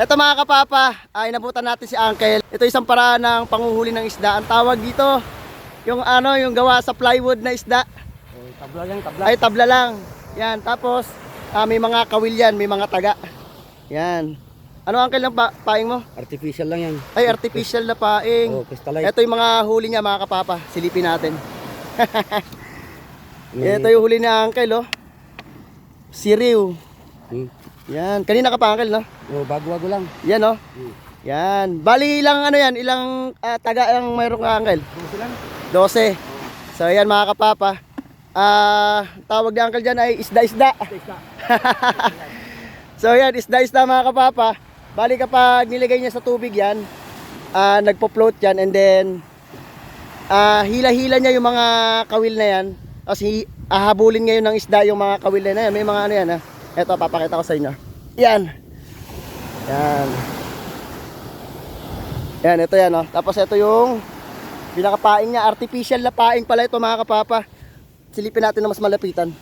Ito mga kapapa, ay nabutan natin si Uncle. Ito isang paraan ng panguhuli ng isda. Ang tawag dito, yung yung gawa sa plywood na isda. Tabla lang, tabla. Ay, tabla lang. Yan, tapos may mga kawil yan, may mga taga. Yan. Ano Uncle ang paing mo? Artificial lang yan. Ay, artificial na paing. Oh, crystallite. Ito yung mga huli niya mga kapapa. Silipin natin. Ito yung huli ni Uncle, oh. Siriw. Yan. Kanina ka pa Uncle, no? Oh, bago-bago lang. Yan, oh. Yan. Bali ilang yan, ilang taga ang mayroon ka Uncle? 12 lang. 12. So yan mga kapapa. Tawag ni Uncle dyan ay isda-isda. So yan, isda-isda mga kapapa. Bali kapag nilagay niya sa tubig yan, nagpo-float yan, and then hila-hila niya yung mga kawil na yan. Kasi ahabulin ngayon ng isda yung mga kawil na yan. May mga ano yan ha. Ito, papakita ko sa inyo. Yan. Yan. Yan, ito yan oh. Tapos ito yung pinakapaing niya. Artificial na paing pala ito mga kapapa. Silipin natin na mas malapitan.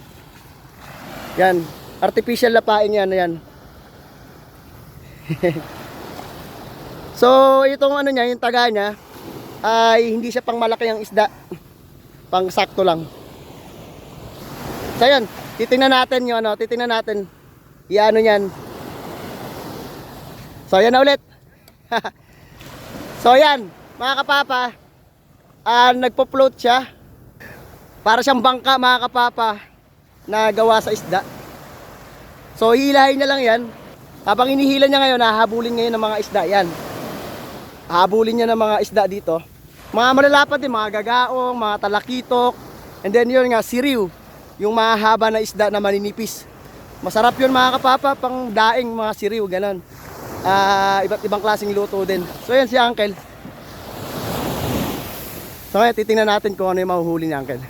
Yan. Artificial na paing yan. Yan. So, itong ano niya, yung taga niya, ay hindi siya pang malaki ang isda. Pang sakto lang. So, yan. Titingnan natin yung ano. Titingnan natin. Iano yan. So, yan na ulit. So, yan. Mga kapapa. Nagpo-float siya. Para siyang bangka mga kapapa na gawa sa isda. So hihilahin niya lang yan. Habang hinihila niya ngayon, hahabulin ngayon ng mga isda. Yan. Hahabulin niya ng mga isda dito. Mga malalapad din, mga gagaong, mga talakitok. And then yun nga, siriw. Yung mahaba na isda na maninipis. Masarap yun mga kapapa, pang daing mga siriw, ganon. Iba't ibang klaseng luto din. So yan si Uncle. So ngayon, titingnan natin kung ano yung mahuhuli ni Uncle.